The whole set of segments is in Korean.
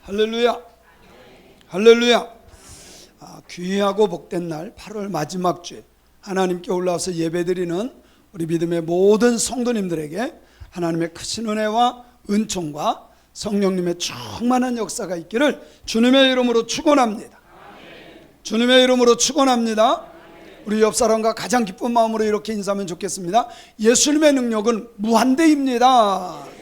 할렐루야. 할렐루야. 귀하고 복된 날 8월 마지막 주일 하나님께 올라와서 예배드리는 우리 믿음의 모든 성도님들에게 하나님의 크신 은혜와 은총과 성령님의 충만한 역사가 있기를 주님의 이름으로 축원합니다. 주님의 이름으로 축원합니다. 우리 옆 사람과 가장 기쁜 마음으로 이렇게 인사하면 좋겠습니다. 예수님의 능력은 무한대입니다.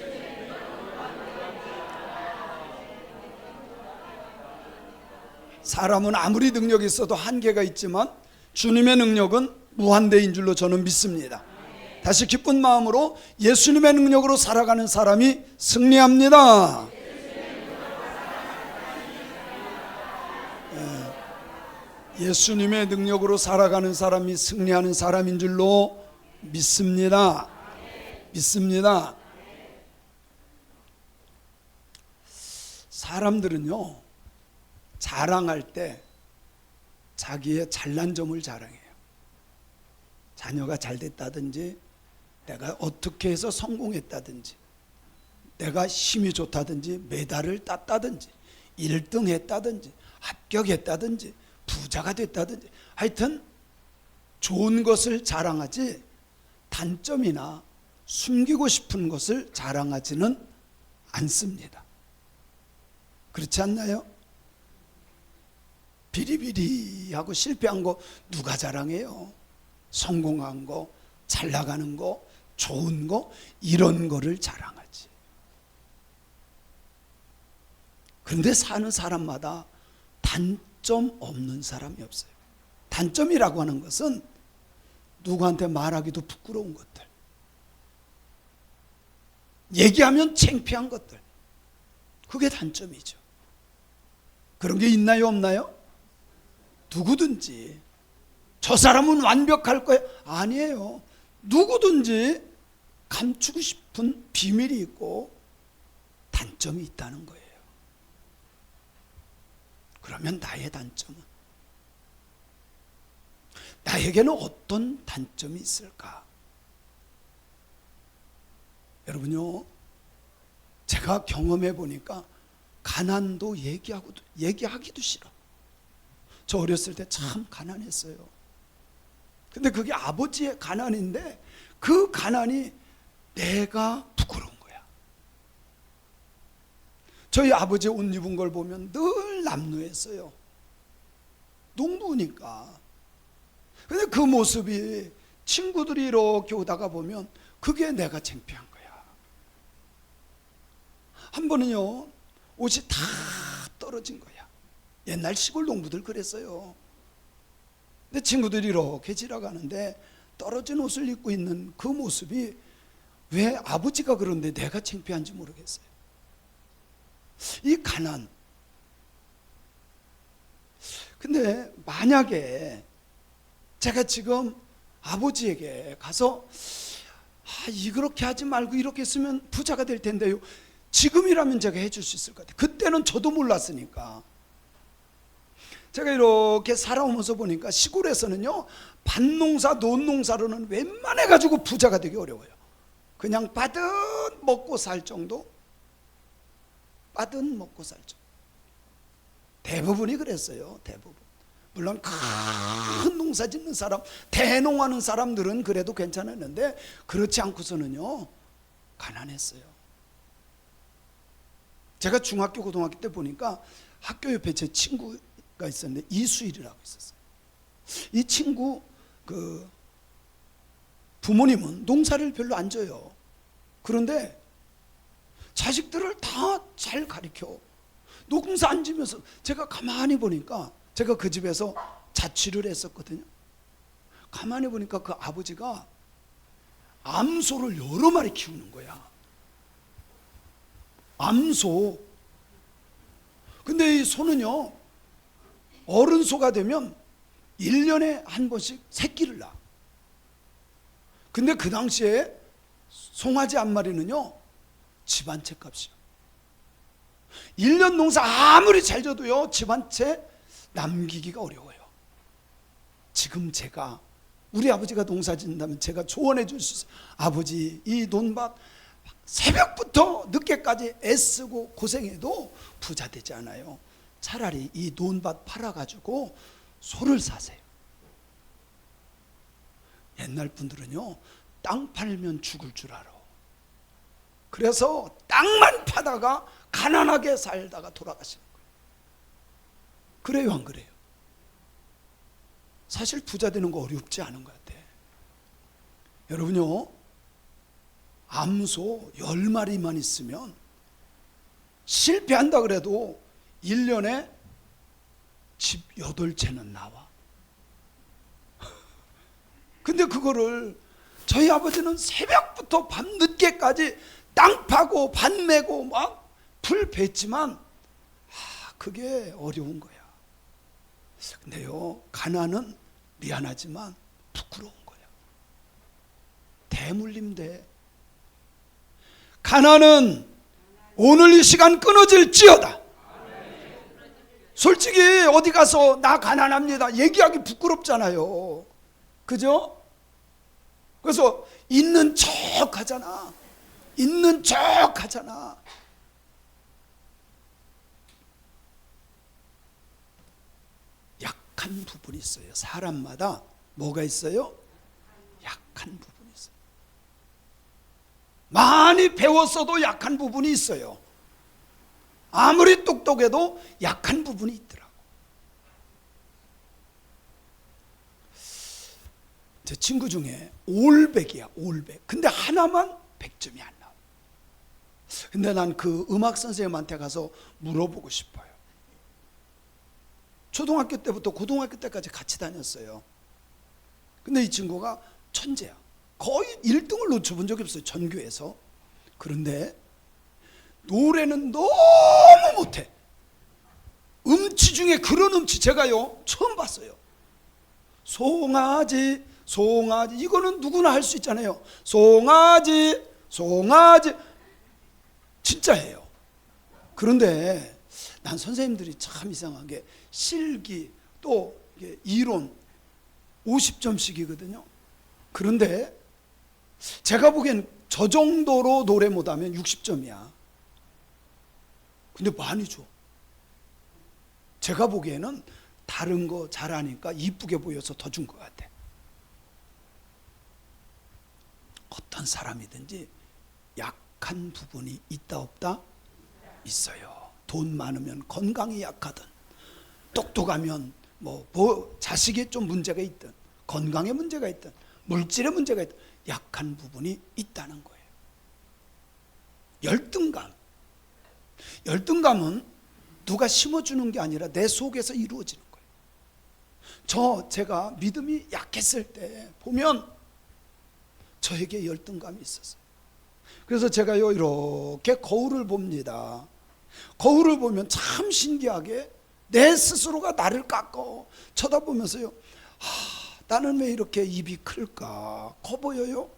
사람은 아무리 능력이 있어도 한계가 있지만 주님의 능력은 무한대인 줄로 저는 믿습니다. 다시 기쁜 마음으로 예수님의 능력으로 살아가는 사람이 승리합니다. 예수님의 능력으로 살아가는 사람이 승리하는 사람인 줄로 믿습니다. 믿습니다. 사람들은요, 자랑할 때 자기의 잘난 점을 자랑해요. 자녀가 잘 됐다든지, 내가 어떻게 해서 성공했다든지, 내가 힘이 좋다든지, 메달을 땄다든지, 1등 했다든지, 합격했다든지, 부자가 됐다든지, 하여튼 좋은 것을 자랑하지 단점이나 숨기고 싶은 것을 자랑하지는 않습니다. 그렇지 않나요? 비리비리하고 실패한 거 누가 자랑해요? 성공한 거, 잘 나가는 거, 좋은 거, 이런 거를 자랑하지. 그런데 사는 사람마다 단점 없는 사람이 없어요. 단점이라고 하는 것은 누구한테 말하기도 부끄러운 것들, 얘기하면 창피한 것들, 그게 단점이죠. 그런 게 있나요, 없나요? 누구든지 저 사람은 완벽할 거예요. 아니에요. 누구든지 감추고 싶은 비밀이 있고 단점이 있다는 거예요. 그러면 나의 단점은, 나에게는 어떤 단점이 있을까? 여러분요, 제가 경험해 보니까 가난도 얘기하기도 싫어. 저 어렸을 때 참 가난했어요. 근데 그게 아버지의 가난인데 그 가난이 내가 부끄러운 거야. 저희 아버지 옷 입은 걸 보면 늘 남루했어요. 농부니까. 근데 그 모습이 친구들이 이렇게 오다가 보면 그게 내가 창피한 거야. 한 번은요, 옷이 다 떨어진 거야. 옛날 시골 농부들 그랬어요. 근데 친구들이 이렇게 지나가는데 떨어진 옷을 입고 있는 그 모습이 왜 아버지가 그런데 내가 창피한지 모르겠어요. 이 가난. 근데 만약에 제가 지금 아버지에게 가서 이렇게 하지 말고 이렇게 했으면 부자가 될 텐데요, 지금이라면 제가 해줄 수 있을 것 같아요. 그때는 저도 몰랐으니까. 제가 이렇게 살아오면서 보니까 시골에서는요, 밭농사, 논농사로는 웬만해 가지고 부자가 되기 어려워요. 그냥 빠듯 먹고 살 정도? 빠듯 먹고 살 정도. 대부분이 그랬어요. 대부분. 물론 큰 농사 짓는 사람, 대농하는 사람들은 그래도 괜찮았는데 그렇지 않고서는요, 가난했어요. 제가 중학교, 고등학교 때 보니까 학교 옆에 제 친구가 있었는데 이수일이라고 있었어요. 이 친구 부모님은 농사를 별로 안 져요. 그런데 자식들을 다 잘 가르쳐. 농사 안 지면서 제가 가만히 보니까, 제가 그 집에서 자취를 했었거든요. 가만히 보니까 그 아버지가 암소를 여러 마리 키우는 거야. 암소. 근데 이 소는요, 어른 소가 되면 1년에 한 번씩 새끼를 낳아. 근데 그 당시에 송아지 한 마리는요, 집 한 채 값이요. 1년 농사 아무리 잘 져도요, 집 한 채 남기기가 어려워요. 지금 제가, 우리 아버지가 농사 짓는다면 제가 조언해 줄 수 있어요. 아버지, 이 논밭 새벽부터 늦게까지 애쓰고 고생해도 부자 되지 않아요. 차라리 이 논밭 팔아가지고 소를 사세요. 옛날 분들은요, 땅 팔면 죽을 줄 알아. 그래서 땅만 파다가 가난하게 살다가 돌아가시는 거예요. 그래요, 안 그래요? 사실 부자 되는 거 어렵지 않은 것 같아. 여러분요, 암소 10마리만 있으면 실패한다 그래도 1년에 집 8채는 나와. 근데 그거를 저희 아버지는 새벽부터 밤늦게까지 땅 파고 밭 메고 막 풀 뱄지만 그게 어려운 거야. 근데요, 가난은 미안하지만 부끄러운 거야. 대물림돼. 가난은 오늘 이 시간 끊어질지어다. 솔직히 어디 가서 나 가난합니다 얘기하기 부끄럽잖아요. 그죠? 그래서 있는 척 하잖아. 있는 척 하잖아. 약한 부분이 있어요. 사람마다 뭐가 있어요? 약한 부분이 있어요. 많이 배웠어도 약한 부분이 있어요. 아무리 똑똑해도 약한 부분이 있더라고. 제 친구 중에 올백이야, 올백. 근데 하나만 100점이 안 나와. 근데 난 그 음악 선생님한테 가서 물어보고 싶어요. 초등학교 때부터 고등학교 때까지 같이 다녔어요. 근데 이 친구가 천재야. 거의 1등을 놓쳐본 적이 없어요, 전교에서. 그런데 노래는 너무 못해. 음치 중에 그런 음치 제가요 처음 봤어요. 송아지 송아지, 이거는 누구나 할 수 있잖아요. 송아지 송아지, 진짜예요. 그런데 난 선생님들이 참 이상하게 실기 또 이론 50점씩이거든요 그런데 제가 보기엔 저 정도로 노래 못하면 60점이야 근데 많이 줘. 제가 보기에는 다른 거 잘하니까 이쁘게 보여서 더 준 것 같아. 어떤 사람이든지 약한 부분이 있다 없다? 있어요. 돈 많으면 건강이 약하든, 똑똑하면 자식이 좀 문제가 있든, 건강에 문제가 있든, 물질에 문제가 있든 약한 부분이 있다는 거예요. 열등감은 누가 심어주는 게 아니라 내 속에서 이루어지는 거예요. 제가 믿음이 약했을 때 보면 저에게 열등감이 있었어요. 그래서 제가요 이렇게 거울을 봅니다. 거울을 보면 참 신기하게 내 스스로가 나를 깎아 쳐다보면서요, 나는 왜 이렇게 입이 클까? 커 보여요?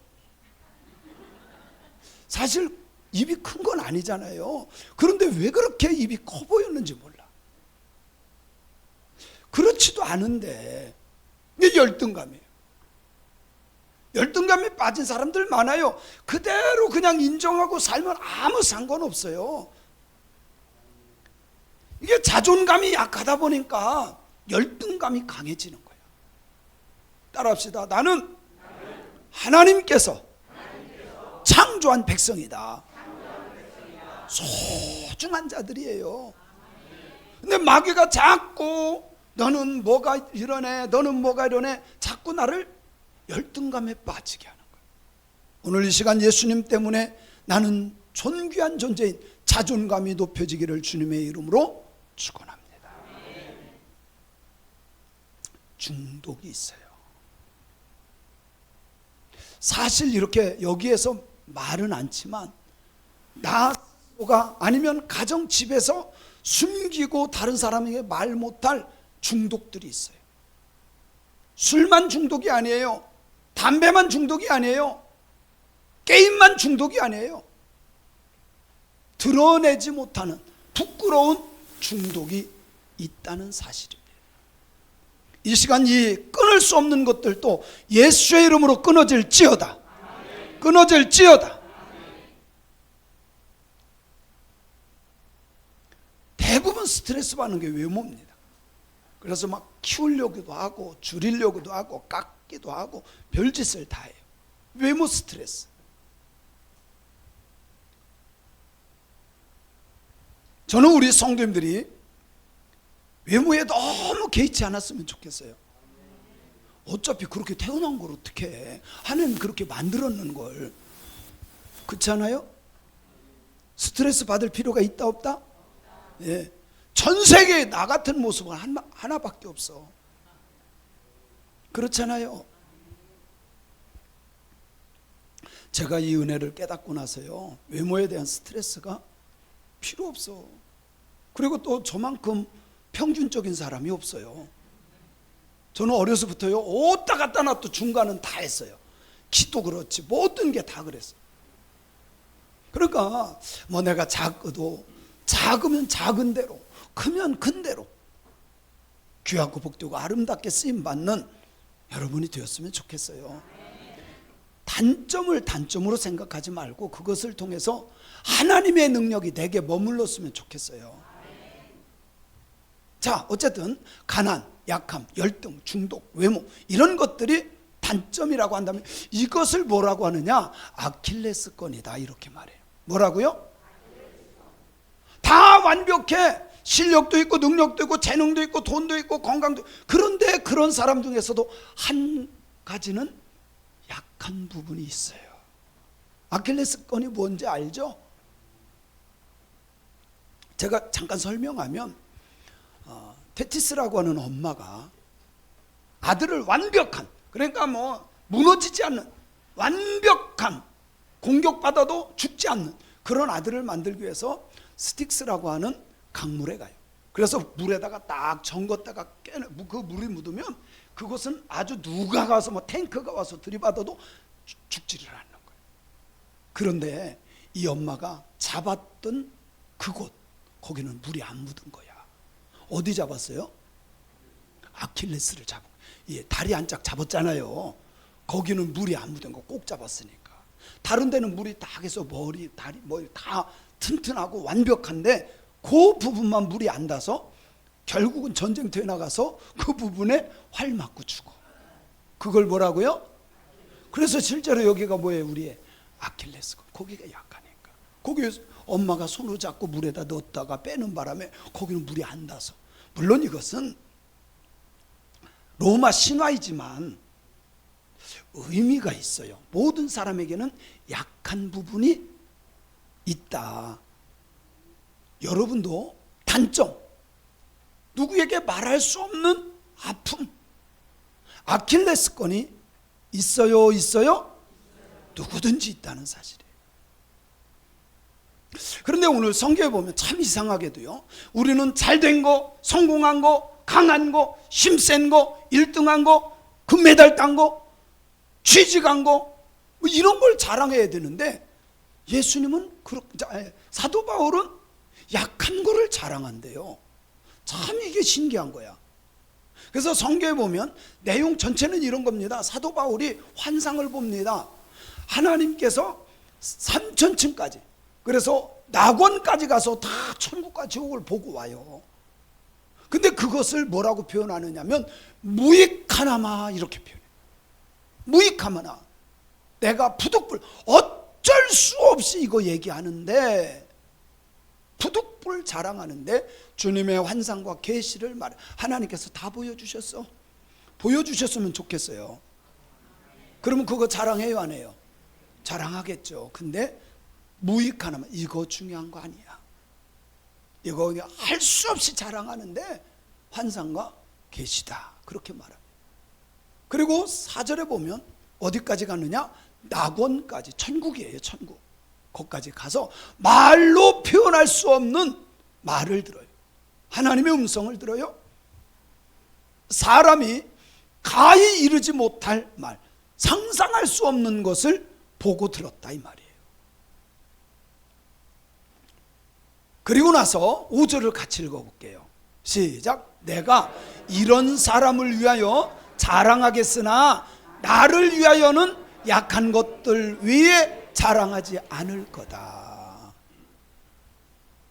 사실 입이 큰 건 아니잖아요. 그런데 왜 그렇게 입이 커 보였는지 몰라. 그렇지도 않은데 이게 열등감이에요. 열등감에 빠진 사람들 많아요. 그대로 그냥 인정하고 살면 아무 상관없어요. 이게 자존감이 약하다 보니까 열등감이 강해지는 거예요. 따라합시다. 나는 하나님께서 창조한 백성이다. 소중한 자들이에요. 근데 마귀가 자꾸 너는 뭐가 이러네, 너는 뭐가 이러네, 자꾸 나를 열등감에 빠지게 하는 거예요. 오늘 이 시간 예수님 때문에 나는 존귀한 존재인 자존감이 높여지기를 주님의 이름으로 축원합니다. 중독이 있어요. 사실 이렇게 여기에서 말은 않지만 나 스스로가 아니면 가정 집에서 숨기고 다른 사람에게 말 못할 중독들이 있어요. 술만 중독이 아니에요. 담배만 중독이 아니에요. 게임만 중독이 아니에요. 드러내지 못하는 부끄러운 중독이 있다는 사실입니다. 이 시간 이 끊을 수 없는 것들도 예수의 이름으로 끊어질지어다. 끊어질지어다. 스트레스 받는 게 외모입니다. 그래서 막 키우려고도 하고 줄이려고도 하고 깎기도 하고 별짓을 다 해요. 외모 스트레스. 저는 우리 성도님들이 외모에 너무 개의치 않았으면 좋겠어요. 어차피 그렇게 태어난 걸 어떻게 해. 하나님 그렇게 만들었는 걸. 그렇지 않아요? 스트레스 받을 필요가 있다 없다? 예. 전 세계에 나 같은 모습은 하나밖에 없어. 그렇잖아요. 제가 이 은혜를 깨닫고 나서요, 외모에 대한 스트레스가 필요 없어. 그리고 또 저만큼 평균적인 사람이 없어요. 저는 어려서부터요, 왔다 갔다 놔도 중간은 다 했어요. 기도 그렇지, 모든 게 다 그랬어요. 그러니까 뭐 내가 작어도 작으면 작은 대로, 크면 큰 대로 귀하고 복되고 아름답게 쓰임받는 여러분이 되었으면 좋겠어요. 단점을 단점으로 생각하지 말고 그것을 통해서 하나님의 능력이 내게 머물렀으면 좋겠어요. 자, 어쨌든 가난, 약함, 열등, 중독, 외모 이런 것들이 단점이라고 한다면 이것을 뭐라고 하느냐? 아킬레스건이다 이렇게 말해요. 뭐라고요? 다 완벽해. 실력도 있고 능력도 있고 재능도 있고 돈도 있고 건강도 있고. 그런데 그런 사람 중에서도 한 가지는 약한 부분이 있어요. 아킬레스건이 뭔지 알죠? 제가 잠깐 설명하면 테티스라고 하는 엄마가 아들을 완벽한, 그러니까 뭐 무너지지 않는 완벽한, 공격받아도 죽지 않는 그런 아들을 만들기 위해서 스틱스라고 하는 강물에 가요. 그래서 물에다가 딱 정걷다가 그 물이 묻으면 그것은 아주 누가 가서 뭐 탱크가 와서 들이받아도 죽지를 않는 거예요. 그런데 이 엄마가 잡았던 그곳, 거기는 물이 안 묻은 거야. 어디 잡았어요? 아킬레스를 잡은 거예요. 예, 다리 한 짝 잡았잖아요. 거기는 물이 안 묻은 거 꼭 잡았으니까. 다른 데는 물이 딱 해서 머리, 다리, 머리 다 튼튼하고 완벽한데 그 부분만 물이 안 닿아서 결국은 전쟁터에 나가서 그 부분에 활 맞고 죽어. 그걸 뭐라고요? 그래서 실제로 여기가 뭐예요? 우리의 아킬레스건. 거기가 약하니까. 거기 엄마가 손을 잡고 물에다 넣었다가 빼는 바람에 거기는 물이 안 닿아서. 물론 이것은 로마 신화이지만 의미가 있어요. 모든 사람에게는 약한 부분이 있다. 여러분도 단점, 누구에게 말할 수 없는 아픔, 아킬레스건이 있어요? 있어요? 누구든지 있다는 사실이에요. 그런데 오늘 성경에 보면 참 이상하게도요, 우리는 잘된 거, 성공한 거, 강한 거, 힘센 거, 1등한 거, 금메달 딴 거, 취직한 거, 뭐 이런 걸 자랑해야 되는데 예수님은 사도 바울은 약한 거를 자랑한대요. 참 이게 신기한 거야. 그래서 성경에 보면 내용 전체는 이런 겁니다. 사도 바울이 환상을 봅니다. 하나님께서 3천층까지, 그래서 낙원까지 가서 다 천국과 지옥을 보고 와요. 근데 그것을 뭐라고 표현하느냐면 무익하나마 이렇게 표현해요. 무익하마나. 내가 푸득불, 어쩔 수 없이 이거 얘기하는데, 푸득불 자랑하는데 주님의 환상과 계시를 말해. 하나님께서 다 보여주셨어. 보여주셨으면 좋겠어요. 그러면 그거 자랑해요 안 해요? 자랑하겠죠. 근데 무익하나마, 이거 중요한 거 아니야. 이거 할 수 없이 자랑하는데 환상과 계시다 그렇게 말합니다. 그리고 4절에 보면 어디까지 가느냐? 낙원까지, 천국이에요. 천국. 거기까지 가서 말로 표현할 수 없는 말을 들어요. 하나님의 음성을 들어요. 사람이 가히 이르지 못할 말, 상상할 수 없는 것을 보고 들었다 이 말이에요. 그리고 나서 5절을 같이 읽어볼게요. 시작. 내가 이런 사람을 위하여 자랑하겠으나 나를 위하여는 약한 것들 위에 자랑하지 않을 거다.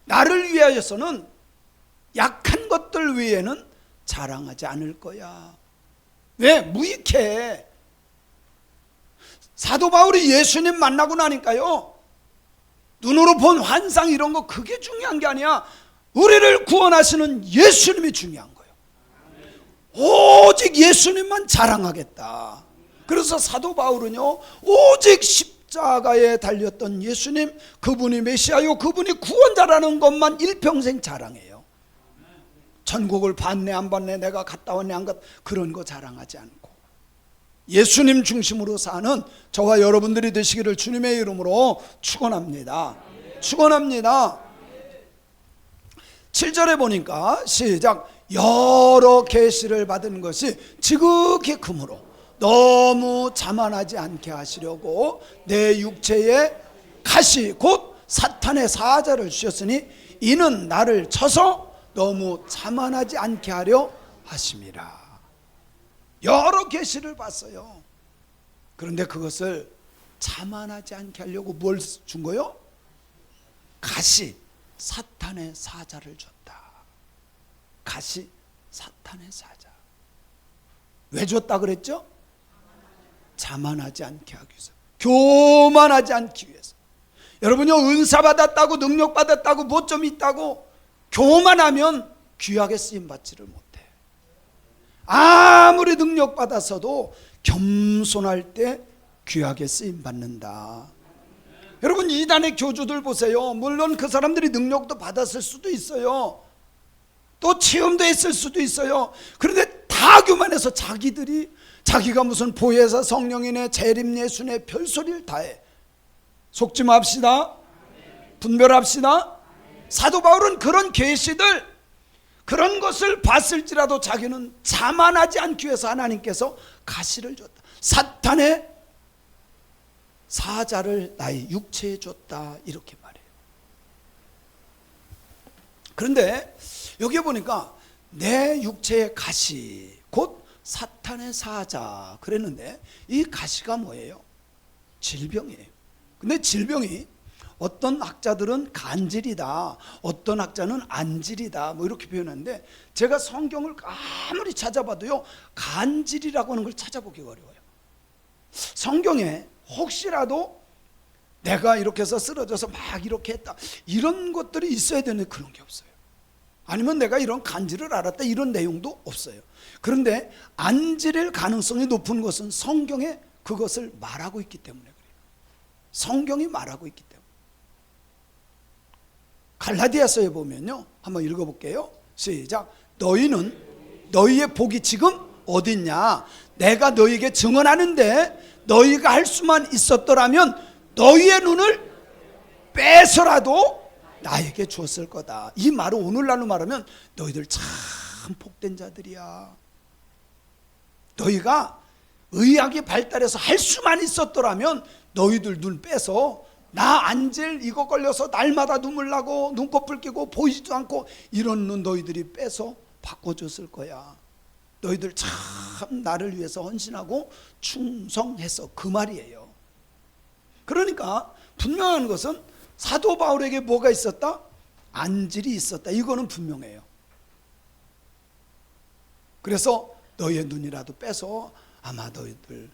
나를 위하여서는 약한 것들 외에는 자랑하지 않을 거야. 왜? 무익해. 사도 바울이 예수님 만나고 나니까요, 눈으로 본 환상 이런 거 그게 중요한 게 아니야. 우리를 구원하시는 예수님이 중요한 거예요. 오직 예수님만 자랑하겠다. 그래서 사도 바울은요, 오직 십자가에 달렸던 예수님, 그분이 메시아요, 그분이 구원자라는 것만 일평생 자랑해요. 천국을 받네 안 받네, 내가 갔다 왔네 안 갔다, 그런 거 자랑하지 않고 예수님 중심으로 사는 저와 여러분들이 되시기를 주님의 이름으로 축원합니다. 축원합니다. 7절에 보니까 시작, 여러 계시를 받은 것이 지극히 크므로 너무 자만하지 않게 하시려고 내 육체에 가시 곧 사탄의 사자를 주셨으니 이는 나를 쳐서 너무 자만하지 않게 하려 하심이라. 여러 계시를 봤어요. 그런데 그것을 자만하지 않게 하려고 뭘 준 거요? 가시, 사탄의 사자를 줬다. 가시, 사탄의 사자. 왜 줬다 그랬죠? 자만하지 않게 하기 위해서, 교만하지 않기 위해서. 여러분요, 은사 받았다고, 능력 받았다고, 뭐 좀 있다고 교만하면 귀하게 쓰임 받지를 못해. 아무리 능력 받았어도 겸손할 때 귀하게 쓰임 받는다. 여러분, 이단의 교주들 보세요. 물론 그 사람들이 능력도 받았을 수도 있어요. 또 체험도 했을 수도 있어요. 그런데 다 교만해서 자기가 무슨 보혜사, 성령이네, 재림 예수네, 별소리를 다 해. 속지 맙시다. 분별합시다. 사도 바울은 그런 계시들, 그런 것을 봤을지라도 자기는 자만하지 않기 위해서 하나님께서 가시를 줬다. 사탄의 사자를 나의 육체에 줬다, 이렇게 말해요. 그런데 여기에 보니까 내 육체의 가시 곧 사탄의 사자 그랬는데, 이 가시가 뭐예요? 질병이에요. 근데 질병이 어떤 학자들은 간질이다, 어떤 학자는 안질이다, 뭐 이렇게 표현하는데, 제가 성경을 아무리 찾아봐도요, 간질이라고 하는 걸 찾아보기가 어려워요. 성경에 혹시라도 내가 이렇게 해서 쓰러져서 막 이렇게 했다, 이런 것들이 있어야 되는데 그런 게 없어요. 아니면 내가 이런 간질을 알았다, 이런 내용도 없어요. 그런데 안질일 가능성이 높은 것은 성경에 그것을 말하고 있기 때문에 그래요. 성경이 말하고 있기 때문에. 갈라디아서에 보면요, 한번 읽어볼게요. 시작. 너희의 복이 지금 어디 있냐? 내가 너희에게 증언하는데 너희가 할 수만 있었더라면 너희의 눈을 빼서라도 나에게 주었을 거다. 이 말은 오늘날로 말하면 너희들 참 복된 자들이야. 너희가 의학이 발달해서 할 수만 있었더라면 너희들 눈 빼서, 나 안질 이거 걸려서 날마다 눈물 나고 눈꺼풀 끼고 보이지도 않고 이런 눈 너희들이 빼서 바꿔줬을 거야. 너희들 참 나를 위해서 헌신하고 충성했어, 그 말이에요. 그러니까 분명한 것은 사도 바울에게 뭐가 있었다? 안질이 있었다. 이거는 분명해요. 그래서 너희의 눈이라도 빼서 아마 너희들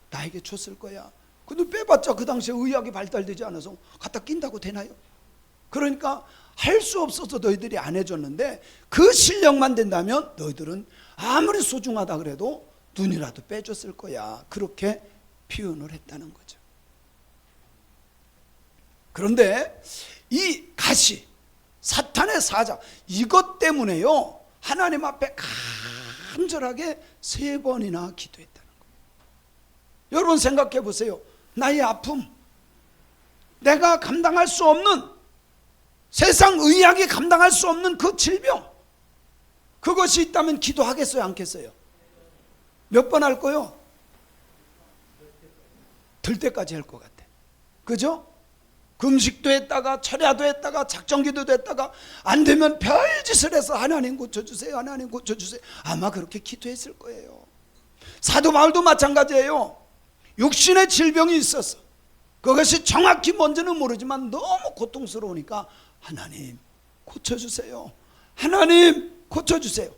나에게 줬을 거야. 근데 빼봤자 그 당시에 의학이 발달되지 않아서 갖다 낀다고 되나요? 그러니까 할 수 없어서 너희들이 안 해줬는데, 그 실력만 된다면 너희들은 아무리 소중하다 그래도 눈이라도 빼줬을 거야. 그렇게 표현을 했다는 거죠. 그런데 이 가시, 사탄의 사자, 이것 때문에요, 하나님 앞에 간절하게 3번이나 기도했다는 거예요. 여러분 생각해 보세요. 나의 아픔, 내가 감당할 수 없는, 세상 의학이 감당할 수 없는 그 질병, 그것이 있다면 기도하겠어요, 않겠어요? 몇 번 할 거요? 들 때까지 할 것 같아. 그죠? 금식도 했다가 철야도 했다가 작정기도도 했다가 안 되면 별짓을 해서 하나님 고쳐주세요, 하나님 고쳐주세요. 아마 그렇게 기도했을 거예요. 사도 바울도 마찬가지예요. 육신의 질병이 있었어. 그것이 정확히 뭔지는 모르지만 너무 고통스러우니까 하나님 고쳐주세요, 하나님 고쳐주세요.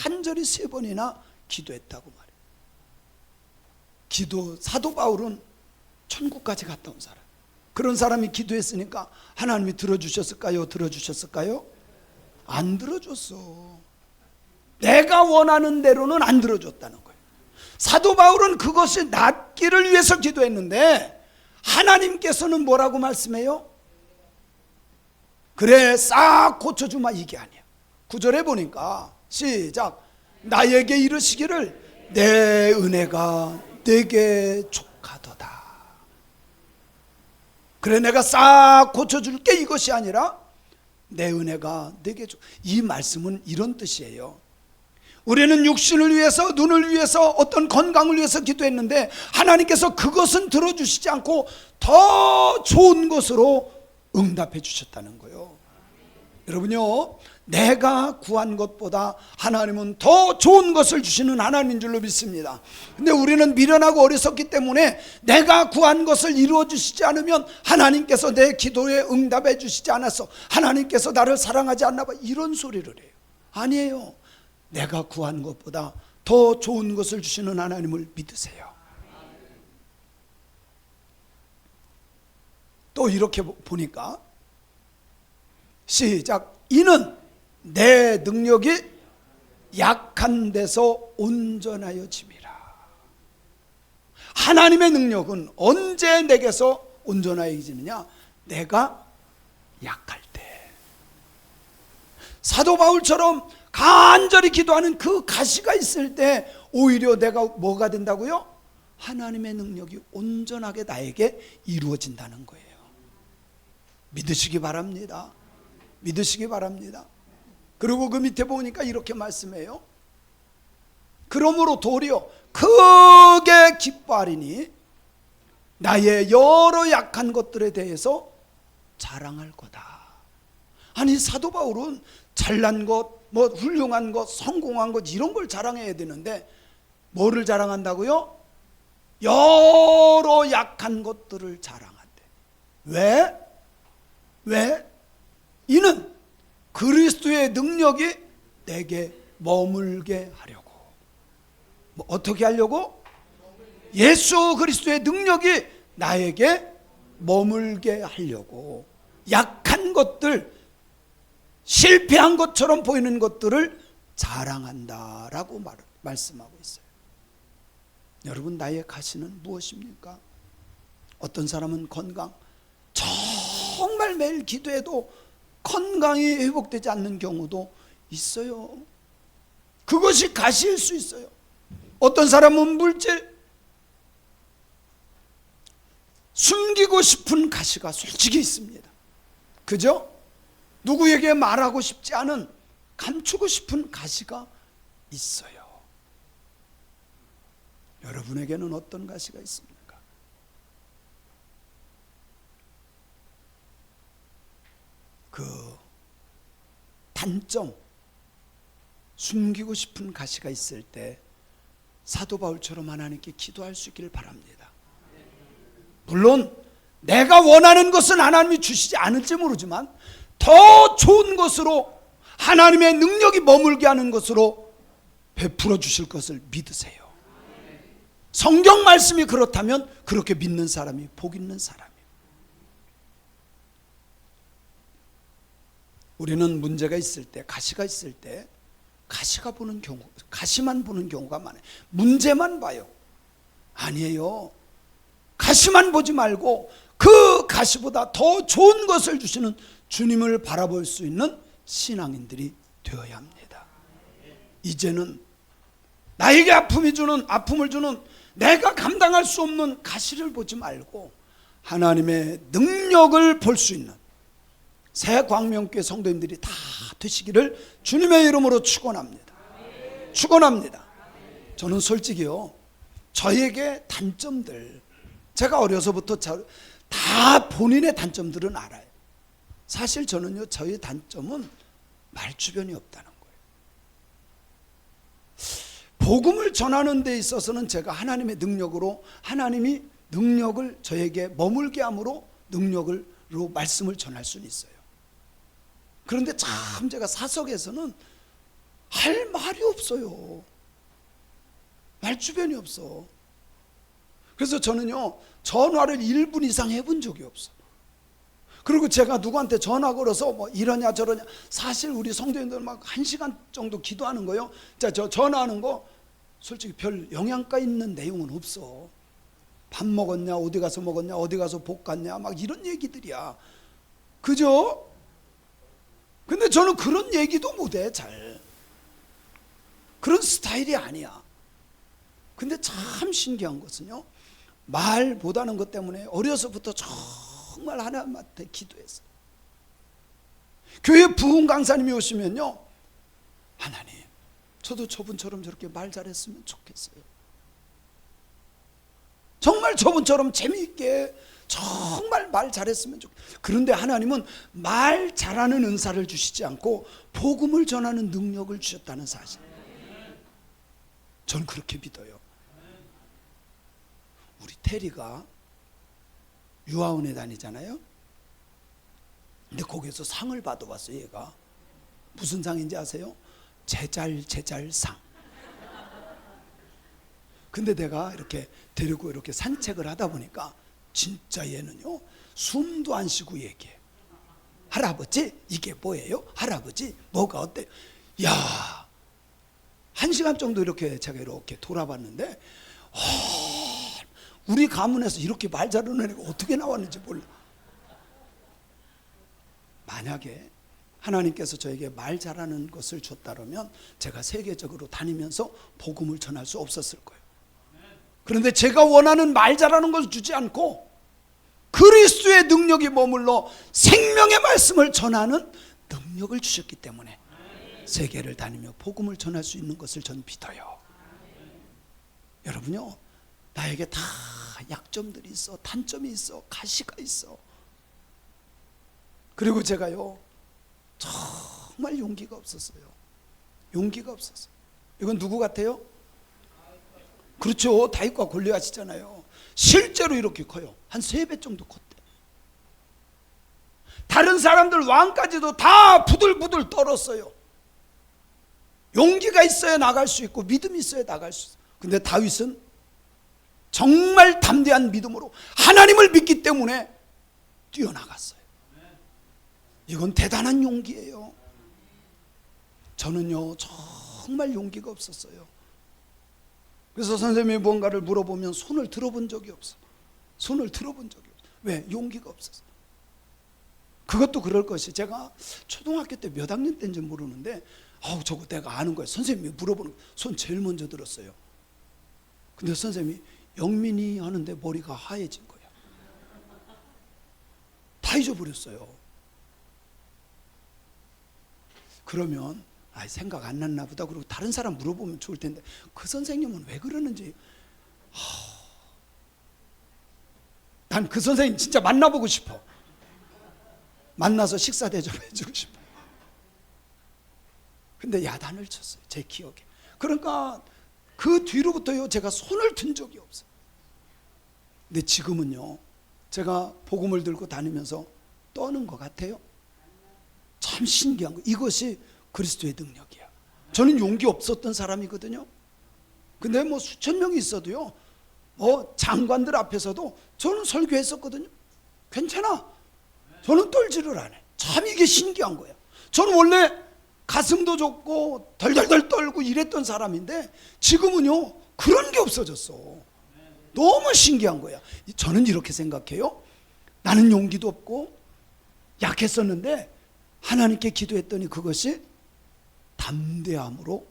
간절히 3번이나 기도했다고 말해요. 사도 바울은 천국까지 갔다 온 사람. 그런 사람이 기도했으니까 하나님이 들어주셨을까요? 들어주셨을까요? 안 들어줬어. 내가 원하는 대로는 안 들어줬다는 거예요. 사도 바울은 그것이 낫기를 위해서 기도했는데 하나님께서는 뭐라고 말씀해요? 그래 싹 고쳐주마, 이게 아니야. 9절에 보니까 시작. 나에게 이르시기를 내 은혜가 내게 족하도다. 그래 내가 싹 고쳐줄게, 이것이 아니라 내 은혜가 내게 이 말씀은 이런 뜻이에요. 우리는 육신을 위해서, 눈을 위해서, 어떤 건강을 위해서 기도했는데 하나님께서 그것은 들어주시지 않고 더 좋은 것으로 응답해 주셨다는 거예요. 여러분요, 내가 구한 것보다 하나님은 더 좋은 것을 주시는 하나님인 줄로 믿습니다. 근데 우리는 미련하고 어리석기 때문에 내가 구한 것을 이루어 주시지 않으면 하나님께서 내 기도에 응답해 주시지 않았어, 하나님께서 나를 사랑하지 않나 봐, 이런 소리를 해요. 아니에요. 내가 구한 것보다 더 좋은 것을 주시는 하나님을 믿으세요. 또 이렇게 보니까 시작. 이는 내 능력이 약한 데서 온전하여 짐이라. 하나님의 능력은 언제 내게서 온전하여지느냐? 내가 약할 때. 사도 바울처럼 간절히 기도하는 그 가시가 있을 때 오히려 내가 뭐가 된다고요? 하나님의 능력이 온전하게 나에게 이루어진다는 거예요. 믿으시기 바랍니다. 믿으시기 바랍니다. 그리고 그 밑에 보니까 이렇게 말씀해요. 그러므로 도리어 크게 기뻐하리니 나의 여러 약한 것들에 대해서 자랑할 거다. 아니 사도 바울은 잘난 것, 뭐 훌륭한 것, 성공한 것 이런 걸 자랑해야 되는데 뭐를 자랑한다고요? 여러 약한 것들을 자랑한대. 왜? 왜? 이는 그리스도의 능력이 내게 머물게 하려고. 뭐 어떻게 하려고? 예수 그리스도의 능력이 나에게 머물게 하려고. 약한 것들, 실패한 것처럼 보이는 것들을 자랑한다라고 말씀하고 있어요. 여러분, 나의 가시는 무엇입니까? 어떤 사람은 건강, 정말 매일 기도해도 건강이 회복되지 않는 경우도 있어요. 그것이 가시일 수 있어요. 어떤 사람은 물질, 숨기고 싶은 가시가 솔직히 있습니다. 그죠? 누구에게 말하고 싶지 않은, 감추고 싶은 가시가 있어요. 여러분에게는 어떤 가시가 있습니까? 그 단점, 숨기고 싶은 가시가 있을 때 사도 바울처럼 하나님께 기도할 수 있기를 바랍니다. 물론 내가 원하는 것은 하나님이 주시지 않을지 모르지만 더 좋은 것으로, 하나님의 능력이 머물게 하는 것으로 베풀어 주실 것을 믿으세요. 성경 말씀이 그렇다면 그렇게 믿는 사람이 복 있는 사람이에요. 우리는 문제가 있을 때, 가시가 있을 때 가시만 보는 경우가 많아요. 문제만 봐요. 아니에요. 가시만 보지 말고 그 가시보다 더 좋은 것을 주시는 주님을 바라볼 수 있는 신앙인들이 되어야 합니다. 이제는 나에게 아픔을 주는 내가 감당할 수 없는 가시를 보지 말고 하나님의 능력을 볼 수 있는 새 광명교회 성도님들이 다 되시기를 주님의 이름으로 축원합니다. 축원합니다. 저는 솔직히요, 저에게 단점들, 제가 어려서부터 다 본인의 단점들은 알아요. 사실 저는요, 저의 단점은 말주변이 없다는 거예요. 복음을 전하는 데 있어서는 제가 하나님의 능력으로, 하나님이 능력을 저에게 머물게 함으로 능력으로 말씀을 전할 수는 있어요. 그런데 참 제가 사석에서는 할 말이 없어요. 말 주변이 없어. 그래서 저는요, 전화를 1분 이상 해본 적이 없어. 그리고 제가 누구한테 전화 걸어서 뭐 이러냐 저러냐, 사실 우리 성도님들 막 1시간 정도 기도하는 거요. 자, 저 전화하는 거 솔직히 별 영향가 있는 내용은 없어. 밥 먹었냐, 어디 가서 먹었냐, 어디 가서 복 갔냐, 막 이런 얘기들이야. 그죠? 근데 저는 그런 얘기도 못해. 잘 그런 스타일이 아니야. 근데 참 신기한 것은요, 말 못하는 것 때문에 어려서부터 정말 하나님한테 기도했어요. 교회 부흥 강사님이 오시면요, 하나님, 저도 저분처럼 저렇게 말 잘했으면 좋겠어요. 정말 저분처럼 재미있게 정말 말 잘했으면 좋겠어요. 그런데 하나님은 말 잘하는 은사를 주시지 않고 복음을 전하는 능력을 주셨다는 사실, 저는 그렇게 믿어요. 우리 테리가 유아원에 다니잖아요. 근데 거기서 상을 받아왔어요. 얘가 무슨 상인지 아세요? 제잘상. 근데 내가 이렇게 데리고 이렇게 산책을 하다 보니까 진짜 얘는요, 숨도 안 쉬고 얘기해. 할아버지, 이게 뭐예요? 할아버지, 뭐가 어때? 야, 1시간 정도 이렇게 제가 이렇게 돌아봤는데, 우리 가문에서 이렇게 말 잘하는 애가 어떻게 나왔는지 몰라. 만약에 하나님께서 저에게 말 잘하는 것을 줬다면 제가 세계적으로 다니면서 복음을 전할 수 없었을 거예요. 그런데 제가 원하는 말 잘하는 것을 주지 않고 그리스도의 능력이 머물러 생명의 말씀을 전하는 능력을 주셨기 때문에 세계를 다니며 복음을 전할 수 있는 것을 전 믿어요. 여러분요, 나에게 다 약점들이 있어, 단점이 있어, 가시가 있어. 그리고 제가요, 정말 용기가 없었어요. 용기가 없었어요. 이건 누구 같아요? 그렇죠. 다윗과 골리앗이잖아요. 실제로 이렇게 커요. 한 3배 정도 컸대. 다른 사람들 왕까지도 다 부들부들 떨었어요. 용기가 있어야 나갈 수 있고 믿음이 있어야 나갈 수 있어요. 근데 다윗은 정말 담대한 믿음으로 하나님을 믿기 때문에 뛰어나갔어요. 이건 대단한 용기예요. 저는요, 정말 용기가 없었어요. 그래서 선생님이 뭔가를 물어보면 손을 들어본 적이 없어. 손을 들어본 적이 없어. 왜? 용기가 없었어. 그것도 그럴 것이, 제가 초등학교 때 몇 학년 때인지 모르는데, 저거 내가 아는 거예요. 선생님이 물어보는 거, 손 제일 먼저 들었어요. 근데 선생님이 영민이 하는데 머리가 하얘진 거예요. 다 잊어버렸어요. 그러면 생각 안 났나 보다. 그리고 다른 사람 물어보면 좋을 텐데 그 선생님은 왜 그러는지, 난 그 선생님 진짜 만나보고 싶어. 만나서 식사 대접해주고 싶어. 근데 야단을 쳤어요, 제 기억에. 그러니까 그 뒤로부터요, 제가 손을 든 적이 없어요. 근데 지금은요, 제가 복음을 들고 다니면서 떠는 것 같아요. 참 신기한 거, 이것이 그리스도의 능력이야. 저는 용기 없었던 사람이거든요. 근데 뭐 수천 명이 있어도요, 장관들 앞에서도 저는 설교했었거든요. 괜찮아. 저는 떨지를 않아요. 참 이게 신기한 거야. 저는 원래 가슴도 좁고 덜덜덜 떨고 이랬던 사람인데 지금은요, 그런 게 없어졌어. 너무 신기한 거야. 저는 이렇게 생각해요. 나는 용기도 없고 약했었는데 하나님께 기도했더니 그것이 담대함으로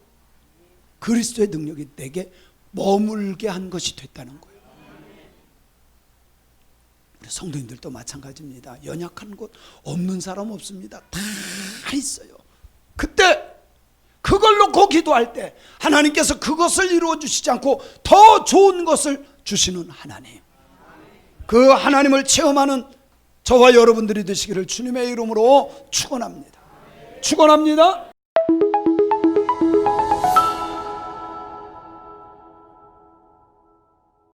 그리스도의 능력이 내게 머물게 한 것이 됐다는 거예요. 우리 성도님들도 마찬가지입니다. 연약한 곳 없는 사람 없습니다. 다 있어요. 그때 그걸 놓고 기도할 때 하나님께서 그것을 이루어 주시지 않고 더 좋은 것을 주시는 하나님, 그 하나님을 체험하는 저와 여러분들이 되시기를 주님의 이름으로 축원합니다. 축원합니다.